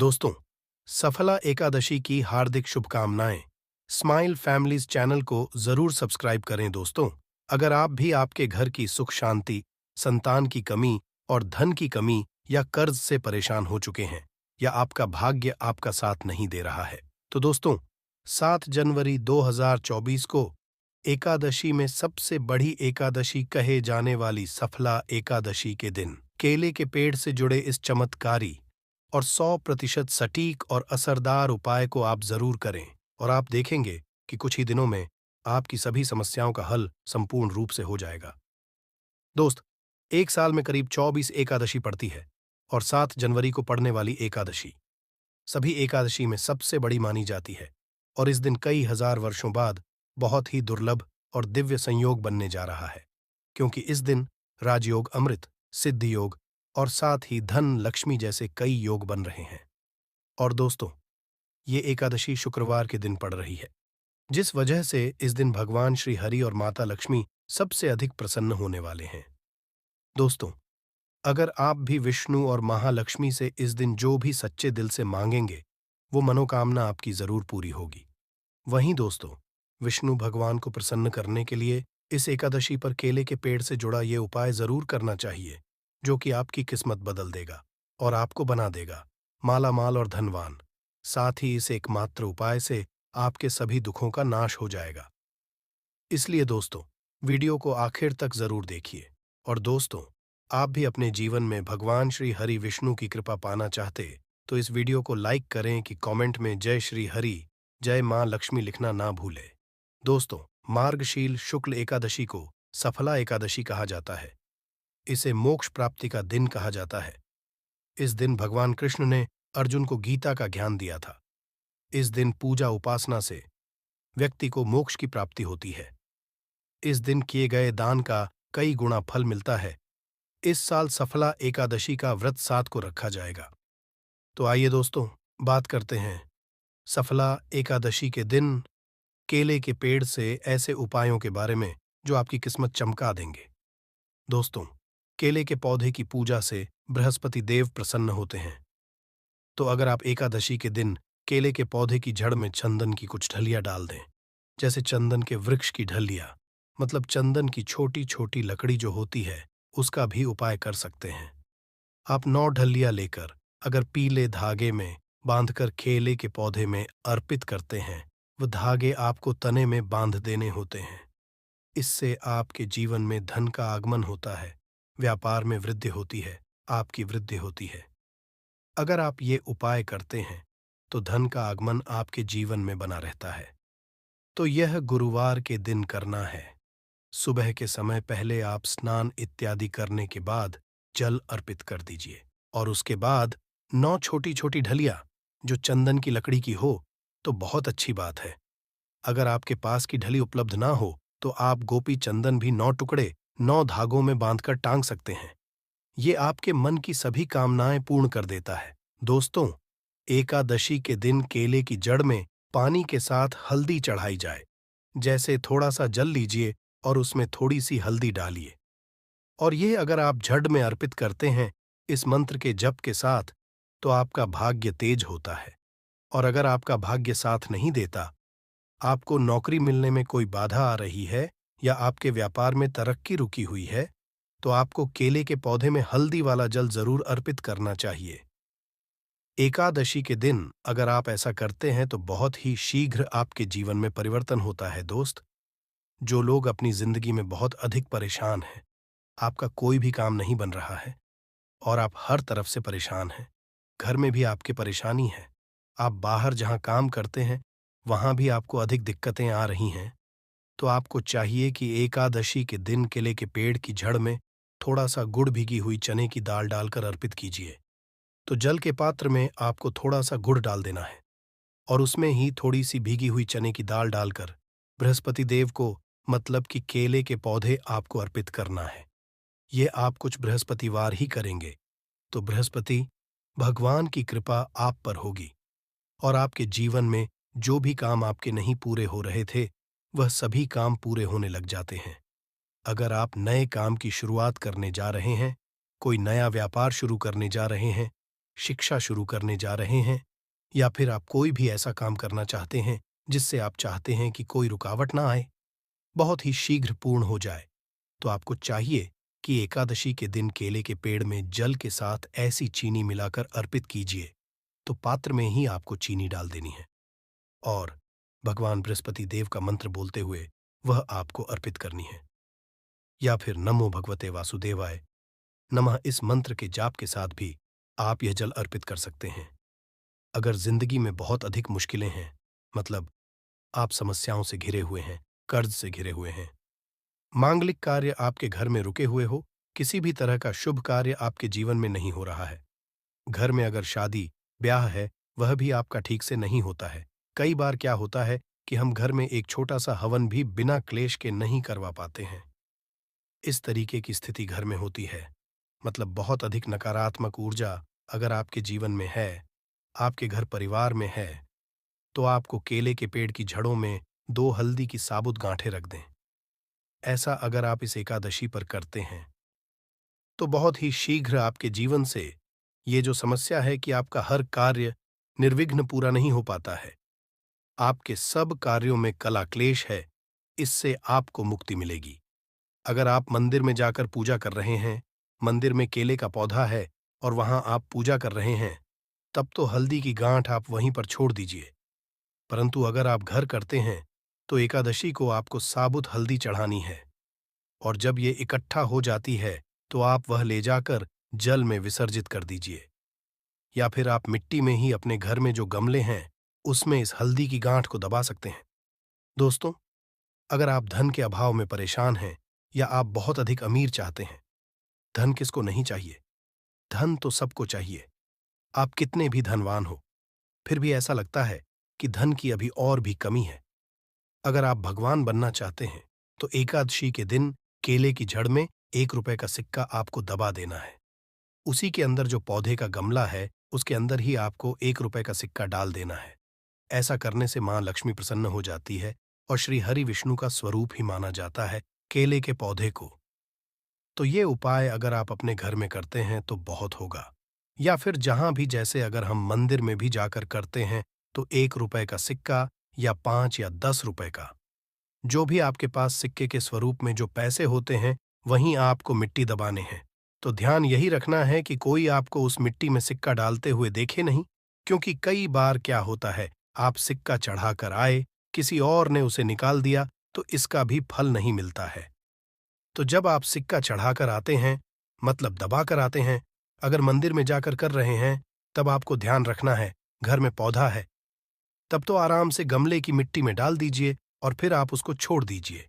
दोस्तों, सफला एकादशी की हार्दिक शुभकामनाएं। स्माइल फैमिलीज चैनल को जरूर सब्सक्राइब करें दोस्तों। अगर आप भी आपके घर की सुख शांति, संतान की कमी और धन की कमी या कर्ज से परेशान हो चुके हैं या आपका भाग्य आपका साथ नहीं दे रहा है, तो दोस्तों 7 जनवरी 2024 को एकादशी में सबसे बड़ी एकादशी कहे जाने वाली सफला एकादशी के दिन केले के पेड़ से जुड़े इस चमत्कारी और 100% सटीक और असरदार उपाय को आप जरूर करें और आप देखेंगे कि कुछ ही दिनों में आपकी सभी समस्याओं का हल संपूर्ण रूप से हो जाएगा। दोस्त, एक साल में करीब 24 एकादशी पड़ती है और 7 जनवरी को पड़ने वाली एकादशी सभी एकादशी में सबसे बड़ी मानी जाती है और इस दिन कई हजार वर्षों बाद बहुत ही दुर्लभ और दिव्य संयोग बनने जा रहा है, क्योंकि इस दिन राजयोग, अमृत, सिद्धि योग और साथ ही धन लक्ष्मी जैसे कई योग बन रहे हैं। और दोस्तों, ये एकादशी शुक्रवार के दिन पड़ रही है, जिस वजह से इस दिन भगवान श्री हरि और माता लक्ष्मी सबसे अधिक प्रसन्न होने वाले हैं। दोस्तों, अगर आप भी विष्णु और महालक्ष्मी से इस दिन जो भी सच्चे दिल से मांगेंगे, वो मनोकामना आपकी जरूर पूरी होगी। वहीं दोस्तों, विष्णु भगवान को प्रसन्न करने के लिए इस एकादशी पर केले के पेड़ से जुड़ा ये उपाय जरूर करना चाहिए, जो कि आपकी किस्मत बदल देगा और आपको बना देगा माला माल और धनवान। साथ ही इस एकमात्र उपाय से आपके सभी दुखों का नाश हो जाएगा। इसलिए दोस्तों, वीडियो को आखिर तक जरूर देखिए। और दोस्तों, आप भी अपने जीवन में भगवान श्री हरि विष्णु की कृपा पाना चाहते तो इस वीडियो को लाइक करें कि कमेंट में जय श्री हरि, जय मां लक्ष्मी लिखना ना भूलें। दोस्तों, मार्गशील शुक्ल एकादशी को सफला एकादशी कहा जाता है। इसे मोक्ष प्राप्ति का दिन कहा जाता है। इस दिन भगवान कृष्ण ने अर्जुन को गीता का ज्ञान दिया था। इस दिन पूजा उपासना से व्यक्ति को मोक्ष की प्राप्ति होती है। इस दिन किए गए दान का कई गुना फल मिलता है। इस साल सफला एकादशी का व्रत 7 को रखा जाएगा। तो आइए दोस्तों, बात करते हैं सफला एकादशी के दिन केले के पेड़ से ऐसे उपायों के बारे में जो आपकी किस्मत चमका देंगे। दोस्तों, केले के पौधे की पूजा से बृहस्पति देव प्रसन्न होते हैं। तो अगर आप एकादशी के दिन केले के पौधे की जड़ में चंदन की कुछ ढलियां डाल दें, जैसे चंदन के वृक्ष की ढलियां, मतलब चंदन की छोटी छोटी लकड़ी जो होती है, उसका भी उपाय कर सकते हैं। आप 9 ढलियां लेकर अगर पीले धागे में बांधकर केले के पौधे में अर्पित करते हैं, वो धागे आपको तने में बांध देने होते हैं। इससे आपके जीवन में धन का आगमन होता है, व्यापार में वृद्धि होती है, आपकी वृद्धि होती है। अगर आप ये उपाय करते हैं तो धन का आगमन आपके जीवन में बना रहता है। तो यह गुरुवार के दिन करना है। सुबह के समय पहले आप स्नान इत्यादि करने के बाद जल अर्पित कर दीजिए और उसके बाद 9 छोटी छोटी ढलियां जो चंदन की लकड़ी की हो तो बहुत अच्छी बात है। अगर आपके पास की ढली उपलब्ध ना हो तो आप गोपी चंदन भी 9 टुकड़े 9 धागों में बांधकर टांग सकते हैं। ये आपके मन की सभी कामनाएं पूर्ण कर देता है। दोस्तों, एकादशी के दिन केले की जड़ में पानी के साथ हल्दी चढ़ाई जाए। जैसे थोड़ा सा जल लीजिए और उसमें थोड़ी सी हल्दी डालिए, और ये अगर आप जड़ में अर्पित करते हैं इस मंत्र के जप के साथ, तो आपका भाग्य तेज होता है। और अगर आपका भाग्य साथ नहीं देता, आपको नौकरी मिलने में कोई बाधा आ रही है या आपके व्यापार में तरक्की रुकी हुई है, तो आपको केले के पौधे में हल्दी वाला जल जरूर अर्पित करना चाहिए। एकादशी के दिन अगर आप ऐसा करते हैं तो बहुत ही शीघ्र आपके जीवन में परिवर्तन होता है। दोस्त, जो लोग अपनी जिंदगी में बहुत अधिक परेशान हैं, आपका कोई भी काम नहीं बन रहा है और आप हर तरफ से परेशान हैं, घर में भी आपके परेशानी है, आप बाहर जहां काम करते हैं वहां भी आपको अधिक दिक्कतें आ रही हैं, तो आपको चाहिए कि एकादशी के दिन केले के पेड़ की जड़ में थोड़ा सा गुड़ भीगी हुई चने की दाल डालकर अर्पित कीजिए। तो जल के पात्र में आपको थोड़ा सा गुड़ डाल देना है और उसमें ही थोड़ी सी भीगी हुई चने की दाल डालकर बृहस्पति देव को, मतलब कि केले के पौधे, आपको अर्पित करना है। ये आप कुछ बृहस्पतिवार ही करेंगे तो बृहस्पति भगवान की कृपा आप पर होगी और आपके जीवन में जो भी काम आपके नहीं पूरे हो रहे थे, वह सभी काम पूरे होने लग जाते हैं। अगर आप नए काम की शुरुआत करने जा रहे हैं, कोई नया व्यापार शुरू करने जा रहे हैं, शिक्षा शुरू करने जा रहे हैं या फिर आप कोई भी ऐसा काम करना चाहते हैं जिससे आप चाहते हैं कि कोई रुकावट ना आए, बहुत ही शीघ्र पूर्ण हो जाए, तो आपको चाहिए कि एकादशी के दिन केले के पेड़ में जल के साथ ऐसी चीनी मिलाकर अर्पित कीजिए। तो पात्र में ही आपको चीनी डाल देनी है और भगवान बृहस्पति देव का मंत्र बोलते हुए वह आपको अर्पित करनी है। या फिर नमो भगवते वासुदेवाय नमः इस मंत्र के जाप के साथ भी आप यह जल अर्पित कर सकते हैं। अगर जिंदगी में बहुत अधिक मुश्किलें हैं, मतलब आप समस्याओं से घिरे हुए हैं, कर्ज से घिरे हुए हैं, मांगलिक कार्य आपके घर में रुके हुए हो, किसी भी तरह का शुभ कार्य आपके जीवन में नहीं हो रहा है, घर में अगर शादी ब्याह है वह भी आपका ठीक से नहीं होता है। कई बार क्या होता है कि हम घर में एक छोटा सा हवन भी बिना क्लेश के नहीं करवा पाते हैं। इस तरीके की स्थिति घर में होती है, मतलब बहुत अधिक नकारात्मक ऊर्जा अगर आपके जीवन में है, आपके घर परिवार में है, तो आपको केले के पेड़ की जड़ों में 2 हल्दी की साबुत गांठें रख दें। ऐसा अगर आप इस एकादशी पर करते हैं तो बहुत ही शीघ्र आपके जीवन से ये जो समस्या है कि आपका हर कार्य निर्विघ्न पूरा नहीं हो पाता है, आपके सब कार्यों में कला क्लेश है, इससे आपको मुक्ति मिलेगी। अगर आप मंदिर में जाकर पूजा कर रहे हैं, मंदिर में केले का पौधा है और वहां आप पूजा कर रहे हैं, तब तो हल्दी की गांठ आप वहीं पर छोड़ दीजिए। परंतु अगर आप घर करते हैं तो एकादशी को आपको साबुत हल्दी चढ़ानी है और जब ये इकट्ठा हो जाती है तो आप वह ले जाकर जल में विसर्जित कर दीजिए। या फिर आप मिट्टी में ही अपने घर में जो गमले हैं उसमें इस हल्दी की गांठ को दबा सकते हैं। दोस्तों, अगर आप धन के अभाव में परेशान हैं या आप बहुत अधिक अमीर चाहते हैं, धन किसको नहीं चाहिए, धन तो सबको चाहिए। आप कितने भी धनवान हो, फिर भी ऐसा लगता है कि धन की अभी और भी कमी है। अगर आप भगवान बनना चाहते हैं तो एकादशी के दिन केले की जड़ में 1 रुपए का सिक्का आपको दबा देना है। उसी के अंदर जो पौधे का गमला है उसके अंदर ही आपको 1 रुपए का सिक्का डाल देना है। ऐसा करने से मां लक्ष्मी प्रसन्न हो जाती है और श्री हरि विष्णु का स्वरूप ही माना जाता है केले के पौधे को। तो ये उपाय अगर आप अपने घर में करते हैं तो बहुत होगा, या फिर जहां भी, जैसे अगर हम मंदिर में भी जाकर करते हैं तो 1 रुपए का सिक्का या 5 या 10 रुपए का, जो भी आपके पास सिक्के के स्वरूप में जो पैसे होते हैं वहीं आपको मिट्टी दबाने हैं। तो ध्यान यही रखना है कि कोई आपको उस मिट्टी में सिक्का डालते हुए देखे नहीं, क्योंकि कई बार क्या होता है, आप सिक्का चढ़ाकर आए, किसी और ने उसे निकाल दिया तो इसका भी फल नहीं मिलता है। तो जब आप सिक्का चढ़ाकर आते हैं, मतलब दबाकर आते हैं, अगर मंदिर में जाकर कर रहे हैं, तब आपको ध्यान रखना है, घर में पौधा है तब तो आराम से गमले की मिट्टी में डाल दीजिए और फिर आप उसको छोड़ दीजिए।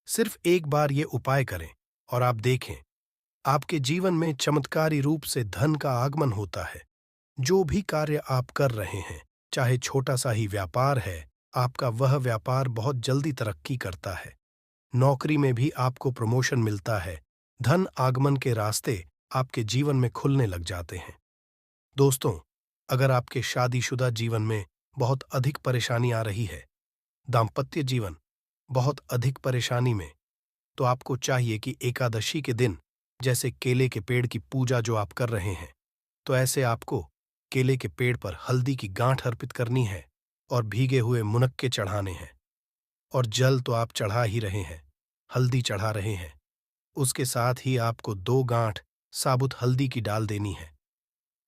सिर्फ एक बार ये उपाय करें और आप देखें, आपके जीवन में चमत्कारी रूप से धन का आगमन होता है। जो भी कार्य आप कर रहे हैं, चाहे छोटा सा ही व्यापार है, आपका वह व्यापार बहुत जल्दी तरक्की करता है। नौकरी में भी आपको प्रमोशन मिलता है। धन आगमन के रास्ते आपके जीवन में खुलने लग जाते हैं। दोस्तों, अगर आपके शादीशुदा जीवन में बहुत अधिक परेशानी आ रही है, दाम्पत्य जीवन बहुत अधिक परेशानी में, तो आपको चाहिए कि एकादशी के दिन, जैसे केले के पेड़ की पूजा जो आप कर रहे हैं, तो ऐसे आपको केले के पेड़ पर हल्दी की गांठ अर्पित करनी है और भीगे हुए मुनक्के चढ़ाने हैं। और जल तो आप चढ़ा ही रहे हैं, हल्दी चढ़ा रहे हैं, उसके साथ ही आपको 2 गांठ साबुत हल्दी की डाल देनी है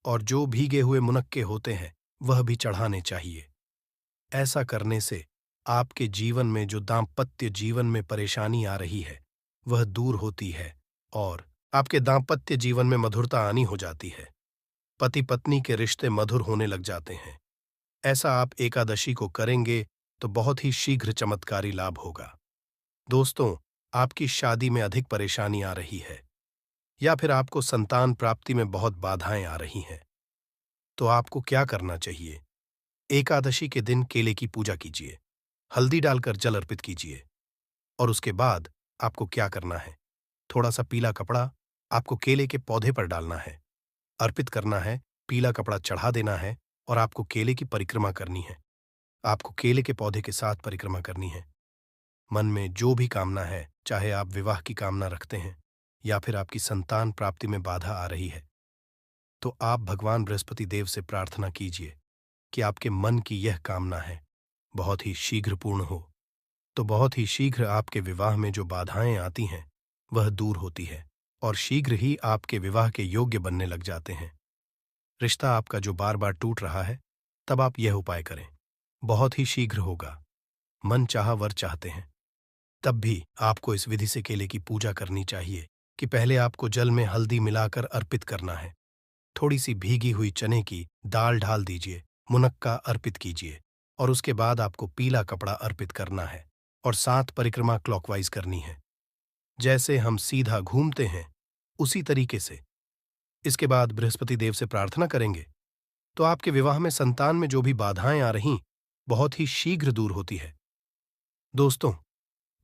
और जो भीगे हुए मुनक्के होते हैं वह भी चढ़ाने चाहिए। ऐसा करने से आपके जीवन में जो दाम्पत्य जीवन में परेशानी आ रही है वह दूर होती है और आपके दाम्पत्य जीवन में मधुरता आनी हो जाती है। पति पत्नी के रिश्ते मधुर होने लग जाते हैं। ऐसा आप एकादशी को करेंगे तो बहुत ही शीघ्र चमत्कारी लाभ होगा। दोस्तों, आपकी शादी में अधिक परेशानी आ रही है या फिर आपको संतान प्राप्ति में बहुत बाधाएं आ रही हैं, तो आपको क्या करना चाहिए? एकादशी के दिन केले की पूजा कीजिए, हल्दी डालकर जल अर्पित कीजिए और उसके बाद आपको क्या करना है? थोड़ा सा पीला कपड़ा आपको केले के पौधे पर डालना है, अर्पित करना है, पीला कपड़ा चढ़ा देना है और आपको केले की परिक्रमा करनी है। आपको केले के पौधे के साथ परिक्रमा करनी है। मन में जो भी कामना है, चाहे आप विवाह की कामना रखते हैं या फिर आपकी संतान प्राप्ति में बाधा आ रही है, तो आप भगवान बृहस्पति देव से प्रार्थना कीजिए कि आपके मन की यह कामना है बहुत ही शीघ्र पूर्ण हो। तो बहुत ही शीघ्र आपके विवाह में जो बाधाएं आती हैं वह दूर होती है और शीघ्र ही आपके विवाह के योग्य बनने लग जाते हैं। रिश्ता आपका जो बार बार टूट रहा है, तब आप यह उपाय करें, बहुत ही शीघ्र होगा। मन चाहा वर चाहते हैं, तब भी आपको इस विधि से केले की पूजा करनी चाहिए कि पहले आपको जल में हल्दी मिलाकर अर्पित करना है। थोड़ी सी भीगी हुई चने की दाल ढाल दीजिए, मुनक्का अर्पित कीजिए और उसके बाद आपको पीला कपड़ा अर्पित करना है और 7 परिक्रमा क्लॉकवाइज करनी है। जैसे हम सीधा घूमते हैं उसी तरीके से। इसके बाद बृहस्पति देव से प्रार्थना करेंगे तो आपके विवाह में संतान में जो भी बाधाएं आ रहीं बहुत ही शीघ्र दूर होती है। दोस्तों,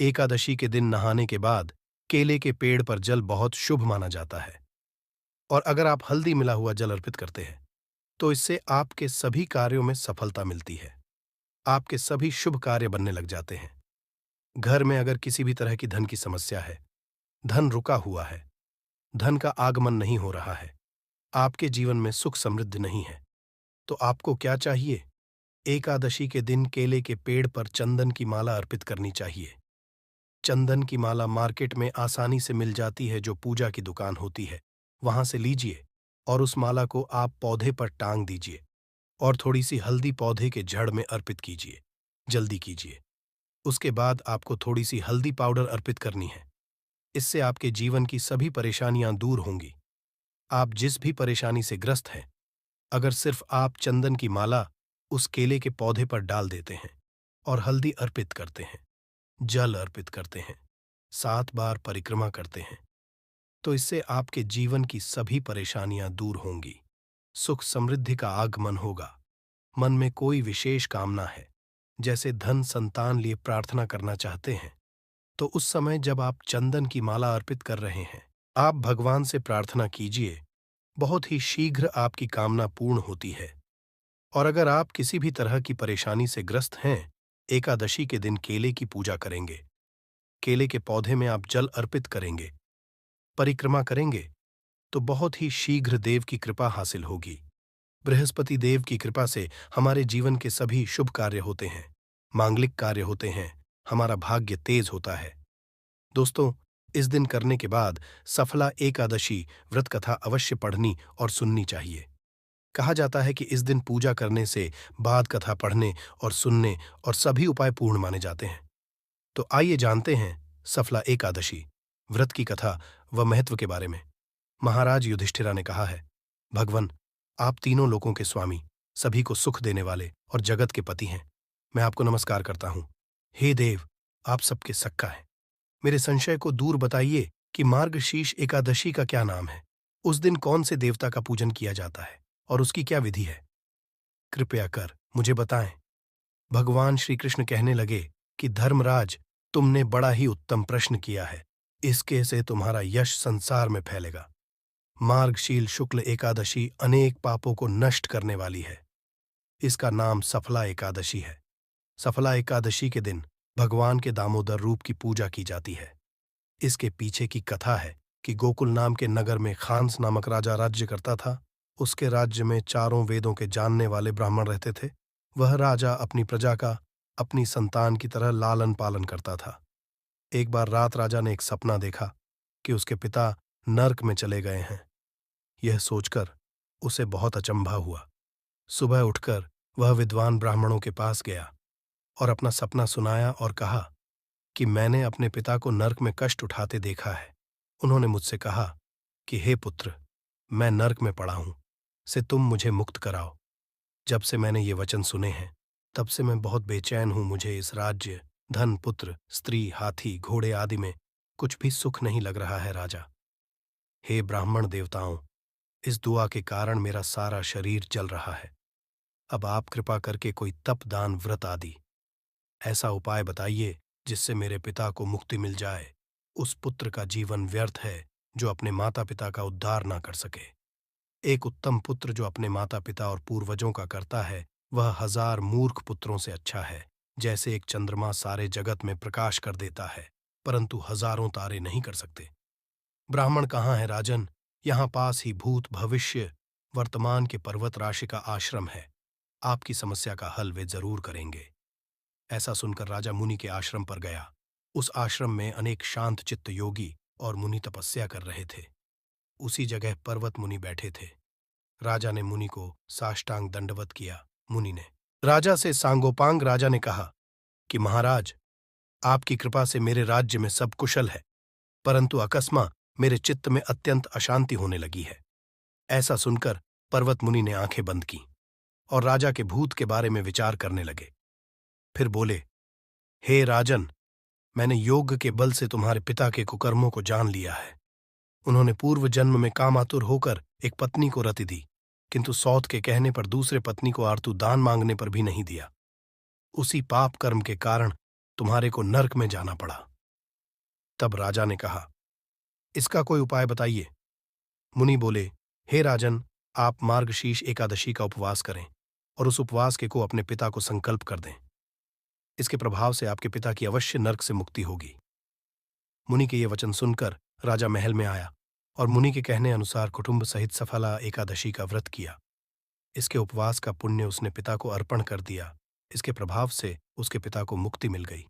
एकादशी के दिन नहाने के बाद केले के पेड़ पर जल बहुत शुभ माना जाता है और अगर आप हल्दी मिला हुआ जल अर्पित करते हैं तो इससे आपके सभी कार्यों में सफलता मिलती है। आपके सभी शुभ कार्य बनने लग जाते हैं। घर में अगर किसी भी तरह की धन की समस्या है, धन रुका हुआ है, धन का आगमन नहीं हो रहा है, आपके जीवन में सुख समृद्धि नहीं है, तो आपको क्या चाहिए? एकादशी के दिन केले के पेड़ पर चंदन की माला अर्पित करनी चाहिए। चंदन की माला मार्केट में आसानी से मिल जाती है, जो पूजा की दुकान होती है वहां से लीजिए और उस माला को आप पौधे पर टांग दीजिए और थोड़ी सी हल्दी पौधे के जड़ में अर्पित कीजिए। जल्दी कीजिए। उसके बाद आपको थोड़ी सी हल्दी पाउडर अर्पित करनी है। इससे आपके जीवन की सभी परेशानियां दूर होंगी। आप जिस भी परेशानी से ग्रस्त हैं, अगर सिर्फ आप चंदन की माला उस केले के पौधे पर डाल देते हैं और हल्दी अर्पित करते हैं, जल अर्पित करते हैं, 7 बार परिक्रमा करते हैं, तो इससे आपके जीवन की सभी परेशानियां दूर होंगी। सुख समृद्धि का आगमन होगा। मन में कोई विशेष कामना है, जैसे धन संतान लिए प्रार्थना करना चाहते हैं, तो उस समय जब आप चंदन की माला अर्पित कर रहे हैं, आप भगवान से प्रार्थना कीजिए। बहुत ही शीघ्र आपकी कामना पूर्ण होती है। और अगर आप किसी भी तरह की परेशानी से ग्रस्त हैं, एकादशी के दिन केले की पूजा करेंगे, केले के पौधे में आप जल अर्पित करेंगे, परिक्रमा करेंगे, तो बहुत ही शीघ्र देव की कृपा हासिल होगी। बृहस्पति देव की कृपा से हमारे जीवन के सभी शुभ कार्य होते हैं, मांगलिक कार्य होते हैं, हमारा भाग्य तेज होता है। दोस्तों, इस दिन करने के बाद सफला एकादशी व्रत कथा अवश्य पढ़नी और सुननी चाहिए। कहा जाता है कि इस दिन पूजा करने से बाद कथा पढ़ने और सुनने और सभी उपाय पूर्ण माने जाते हैं। तो आइए जानते हैं सफला एकादशी व्रत की कथा व महत्व के बारे में। महाराज युधिष्ठिरा ने कहा है, भगवन, आप तीनों लोकों के स्वामी, सभी को सुख देने वाले और जगत के पति हैं। मैं आपको नमस्कार करता हूँ। हे देव, आप सबके सख्ता हैं। मेरे संशय को दूर बताइए कि मार्गशीर्ष एकादशी का क्या नाम है। उस दिन कौन से देवता का पूजन किया जाता है और उसकी क्या विधि है? कृपया कर मुझे बताएं। भगवान श्री कृष्ण कहने लगे कि धर्मराज, तुमने बड़ा ही उत्तम प्रश्न किया है। इसके से तुम्हारा यश संसार में फैलेगा। मार्गशील शुक्ल एकादशी अनेक पापों को नष्ट करने वाली है। इसका नाम सफला एकादशी है। सफला एकादशी के दिन भगवान के दामोदर रूप की पूजा की जाती है। इसके पीछे की कथा है कि गोकुल नाम के नगर में खांस नामक राजा राज्य करता था। उसके राज्य में चारों वेदों के जानने वाले ब्राह्मण रहते थे। वह राजा अपनी प्रजा का अपनी संतान की तरह लालन पालन करता था। एक बार रात राजा ने एक सपना देखा कि उसके पिता नर्क में चले गए हैं। यह सोचकर उसे बहुत अचंभा हुआ। सुबह उठकर वह विद्वान ब्राह्मणों के पास गया और अपना सपना सुनाया और कहा कि मैंने अपने पिता को नर्क में कष्ट उठाते देखा है। उन्होंने मुझसे कहा कि हे पुत्र, मैं नर्क में पड़ा हूं, से तुम मुझे मुक्त कराओ। जब से मैंने ये वचन सुने हैं, तब से मैं बहुत बेचैन हूं। मुझे इस राज्य, धन, पुत्र, स्त्री, हाथी, घोड़े आदि में कुछ भी सुख नहीं लग रहा है राजा। हे ब्राह्मण देवताओं, इस दुआ के कारण मेरा सारा शरीर जल रहा है। अब आप कृपा करके कोई तप, दान, व्रत आदि ऐसा उपाय बताइए जिससे मेरे पिता को मुक्ति मिल जाए। उस पुत्र का जीवन व्यर्थ है जो अपने माता पिता का उद्धार ना कर सके। एक उत्तम पुत्र जो अपने माता पिता और पूर्वजों का करता है, वह 1000 मूर्ख पुत्रों से अच्छा है। जैसे एक चंद्रमा सारे जगत में प्रकाश कर देता है, परंतु हजारों तारे नहीं कर सकते। ब्राह्मण कहाँ है राजन? यहाँ पास ही भूत, भविष्य, वर्तमान के पर्वत राशि का आश्रम है। आपकी समस्या का हल वे जरूर करेंगे। ऐसा सुनकर राजा मुनि के आश्रम पर गया। उस आश्रम में अनेक शांत चित्त योगी और मुनि तपस्या कर रहे थे। उसी जगह पर्वत मुनि बैठे थे। राजा ने मुनि को साष्टांग दंडवत किया। मुनि ने राजा से सांगोपांग राजा ने कहा कि महाराज, आपकी कृपा से मेरे राज्य में सब कुशल है, परंतु अकस्मात मेरे चित्त में अत्यंत अशांति होने लगी है। ऐसा सुनकर पर्वत मुनि ने आंखें बंद की और राजा के भूत के बारे में विचार करने लगे। फिर बोले, हे राजन, मैंने योग के बल से तुम्हारे पिता के कुकर्मों को जान लिया है। उन्होंने पूर्व जन्म में कामातुर होकर एक पत्नी को रति दी, किंतु सौत के कहने पर दूसरे पत्नी को आर्तु दान मांगने पर भी नहीं दिया। उसी पाप कर्म के कारण तुम्हारे को नरक में जाना पड़ा। तब राजा ने कहा, इसका कोई उपाय बताइए। मुनि बोले, हे राजन, आप मार्गशीर्ष एकादशी का उपवास करें और उस उपवास के को अपने पिता को संकल्प कर दें। इसके प्रभाव से आपके पिता की अवश्य नरक से मुक्ति होगी। मुनि के ये वचन सुनकर राजा महल में आया और मुनि के कहने अनुसार कुटुंब सहित सफला एकादशी का व्रत किया। इसके उपवास का पुण्य उसने पिता को अर्पण कर दिया। इसके प्रभाव से उसके पिता को मुक्ति मिल गई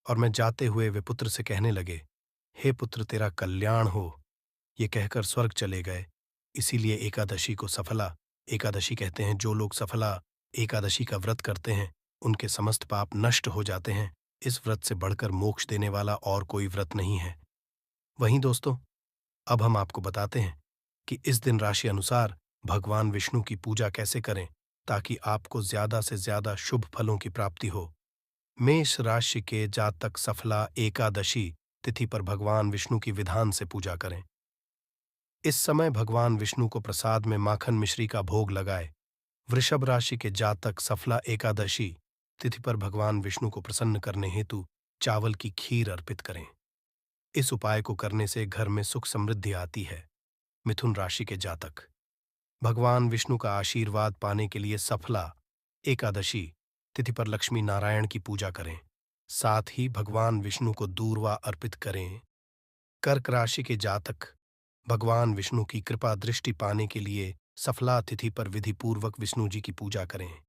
और मैं जाते हुए वे पुत्र से कहने लगे, हे पुत्र, तेरा कल्याण हो। ये कहकर स्वर्ग चले गए। इसीलिए एकादशी को सफला एकादशी कहते हैं। जो लोग सफला एकादशी का व्रत करते हैं उनके समस्त पाप नष्ट हो जाते हैं। इस व्रत से बढ़कर मोक्ष देने वाला और कोई व्रत नहीं है। वहीं दोस्तों, अब हम आपको बताते हैं कि इस दिन राशि अनुसार भगवान विष्णु की पूजा कैसे करें ताकि आपको ज्यादा से ज्यादा शुभ फलों की प्राप्ति हो। मेष राशि के जातक सफला एकादशी तिथि पर भगवान विष्णु की विधान से पूजा करें। इस समय भगवान विष्णु को प्रसाद में माखन मिश्री का भोग लगाए। वृषभ राशि के जातक सफला एकादशी तिथि पर भगवान विष्णु को प्रसन्न करने हेतु चावल की खीर अर्पित करें। इस उपाय को करने से घर में सुख समृद्धि आती है। मिथुन राशि के जातक भगवान विष्णु का आशीर्वाद पाने के लिए सफला एकादशी तिथि पर लक्ष्मी नारायण की पूजा करें। साथ ही भगवान विष्णु को दूर्वा अर्पित करें। कर्क राशि के जातक भगवान विष्णु की कृपा दृष्टि पाने के लिए सफला तिथि पर विधि पूर्वक विष्णु जी की पूजा करें।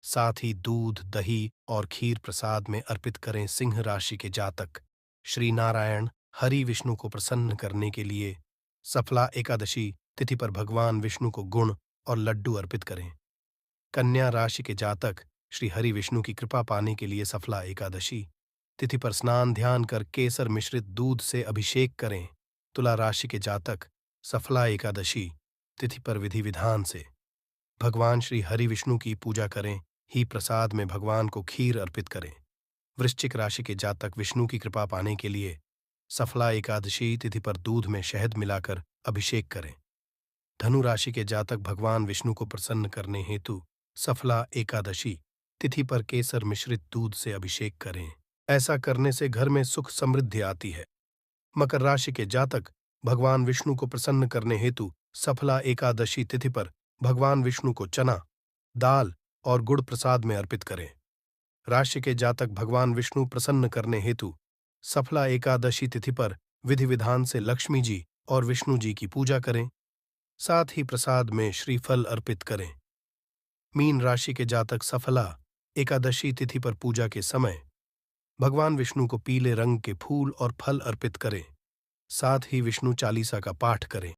साथ ही दूध, दही और खीर प्रसाद में अर्पित करें। सिंह राशि के जातक श्री नारायण हरि विष्णु को प्रसन्न करने के लिए सफला एकादशी तिथि पर भगवान विष्णु को गुण और लड्डू अर्पित करें। कन्या राशि के जातक श्री हरि विष्णु की कृपा पाने के लिए सफला एकादशी तिथि पर स्नान ध्यान कर केसर मिश्रित दूध से अभिषेक करें। तुला राशि के जातक सफला एकादशी तिथि पर विधि विधान से भगवान श्री हरि विष्णु की पूजा करें ही प्रसाद में भगवान को खीर अर्पित करें। वृश्चिक राशि के जातक विष्णु की कृपा पाने के लिए सफला एकादशी तिथि पर दूध में शहद मिलाकर अभिषेक करें। धनु राशि के जातक भगवान विष्णु को प्रसन्न करने हेतु सफला एकादशी तिथि पर केसर मिश्रित दूध से अभिषेक करें। ऐसा करने से घर में सुख समृद्धि आती है। मकर राशि के जातक भगवान विष्णु को प्रसन्न करने हेतु सफला एकादशी तिथि पर भगवान विष्णु को चना, दाल और गुड़ प्रसाद में अर्पित करें। राशि के जातक भगवान विष्णु प्रसन्न करने हेतु सफला एकादशी तिथि पर विधि विधान से लक्ष्मी जी और विष्णु जी की पूजा करें। साथ ही प्रसाद में श्रीफल अर्पित करें। मीन राशि के जातक सफला एकादशी तिथि पर पूजा के समय भगवान विष्णु को पीले रंग के फूल और फल अर्पित करें। साथ ही विष्णु चालीसा का पाठ करें।